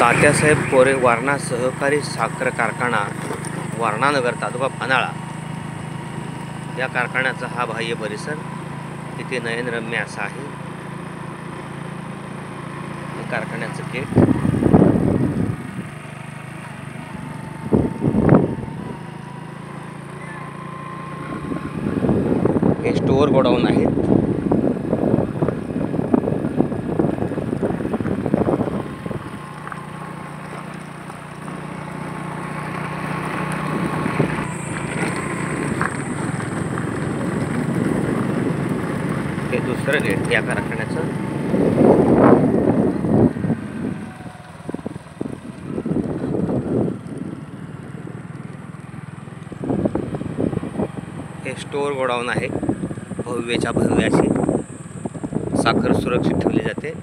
तात्यासाहेब कोरे वारणा सहकारी साखर कारखाना वारणानगर तालुका पन्हाळा या कारखान्याचा हा बाह्य परिसर तिथे नयनरम्य असा आहे. कारखान्याचं गेट, हे स्टोअर गोडाऊन आहे. हे दुसरं गेट या कारखान्याचं. हे स्टोअर गोडाऊन आहे. भव्यच्या भव्य अशी साखर सुरक्षित ठेवली जाते.